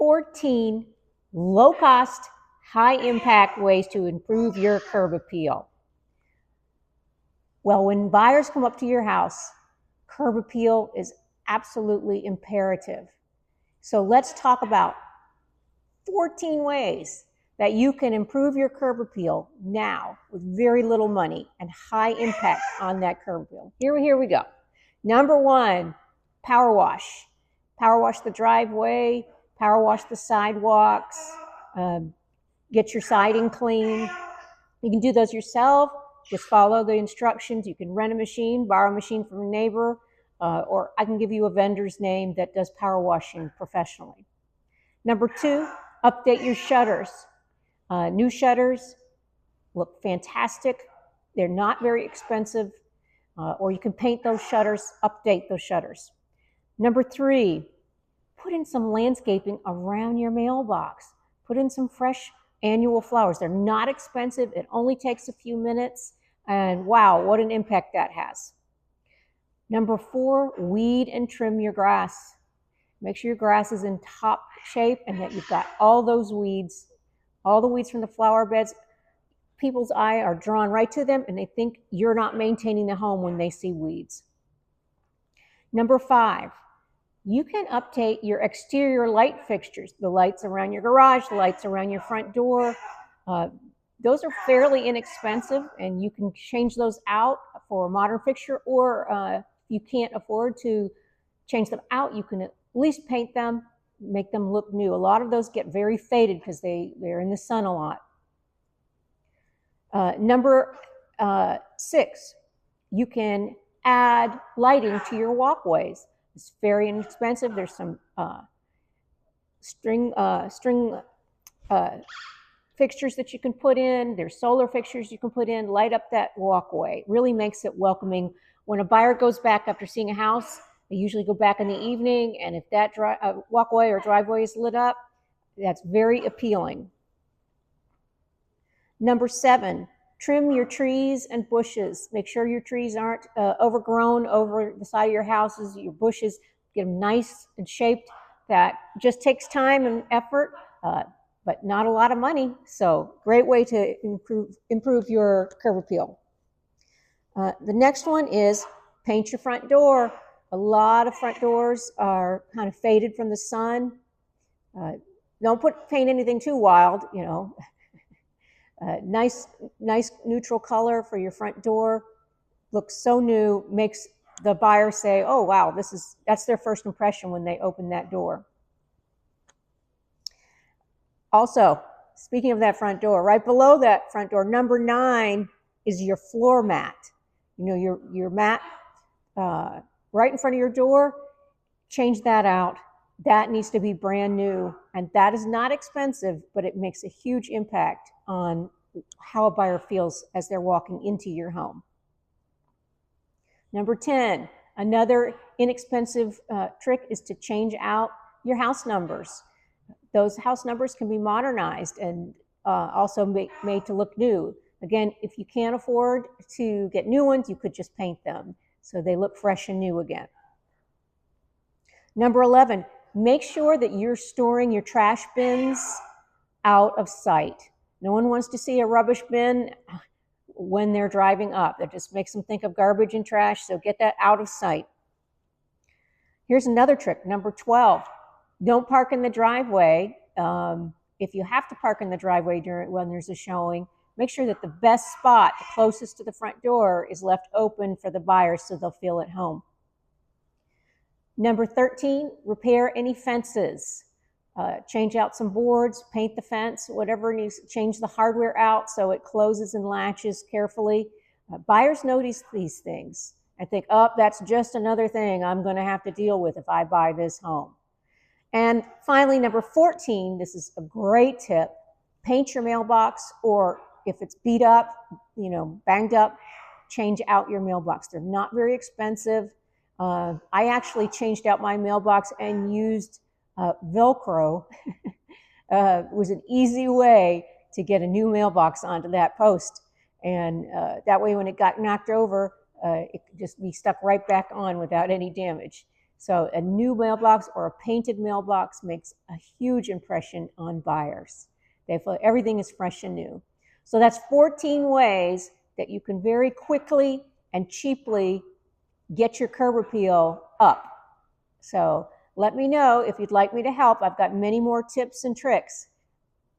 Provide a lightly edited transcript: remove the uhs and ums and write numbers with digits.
14 low-cost, high-impact ways to improve your curb appeal. Well, when buyers come up to your house, curb appeal is absolutely imperative. So let's talk about 14 ways that you can improve your curb appeal now with very little money and high impact on that curb appeal. Here we go. Number 1, power wash. Power wash the driveway, power wash the sidewalks, get your siding clean. You can do those yourself. Just follow the instructions. You can rent a machine, borrow a machine from a neighbor, or I can give you a vendor's name that does power washing professionally. Number 2, update your shutters. New shutters look fantastic. They're not very expensive, or you can paint those shutters, update those shutters. Number 3, put in some landscaping around your mailbox. Put in some fresh annual flowers. They're not expensive. It only takes a few minutes, and wow, what an impact that has. Number 4, weed and trim your grass. Make sure your grass is in top shape and that you've got all those weeds, all the weeds from the flower beds. People's eye are drawn right to them, and they think you're not maintaining the home when they see weeds. Number 5, you can update your exterior light fixtures, the lights around your garage, the lights around your front door. Those are fairly inexpensive, and you can change those out for a modern fixture, or if you can't afford to change them out, you can at least paint them, make them look new. A lot of those get very faded because they're in the sun a lot. Number 6, you can add lighting to your walkways. It's very inexpensive. There's some string fixtures that you can put in. There's solar fixtures you can put in, light up that walkway. It really makes it welcoming. When a buyer goes back after seeing a house, they usually go back in the evening, and if that walkway or driveway is lit up, that's very appealing. Number 7, trim your trees and bushes. Make sure your trees aren't overgrown over the side of your houses. Your bushes, get them nice and shaped. That just takes time and effort, but not a lot of money. So great way to improve your curb appeal. The next one is paint your front door. A lot of front doors are kind of faded from the sun. Don't paint anything too wild, you know. Nice neutral color for your front door. Looks so new, makes the buyer say, oh wow, that's their first impression when they open that door. Also, speaking of that front door, right below that front door, number 9 is your floor mat. You know, your mat right in front of your door, change that out. That needs to be brand new, and that is not expensive, but it makes a huge impact on how a buyer feels as they're walking into your home. Number 10, another inexpensive trick is to change out your house numbers. Those house numbers can be modernized and also made to look new. Again, if you can't afford to get new ones, you could just paint them so they look fresh and new again. Number 11, make sure that you're storing your trash bins out of sight. No one wants to see a rubbish bin when they're driving up. That just makes them think of garbage and trash, so get that out of sight. Here's another trick, number 12. Don't park in the driveway. If you have to park in the driveway when there's a showing, make sure that the best spot, the closest to the front door, is left open for the buyers so they'll feel at home. Number 13, repair any fences. Change out some boards, paint the fence, whatever needs, change the hardware out so it closes and latches carefully. Buyers notice these things and think, oh, that's just another thing I'm going to have to deal with if I buy this home. And finally, number 14, this is a great tip, paint your mailbox, or if it's beat up, you know, banged up, change out your mailbox. They're not very expensive. I actually changed out my mailbox and used Velcro. It was an easy way to get a new mailbox onto that post. And that way when it got knocked over, it could just be stuck right back on without any damage. So a new mailbox or a painted mailbox makes a huge impression on buyers. They feel everything is fresh and new. So that's 14 ways that you can very quickly and cheaply get your curb appeal up. So let me know if you'd like me to help. I've got many more tips and tricks.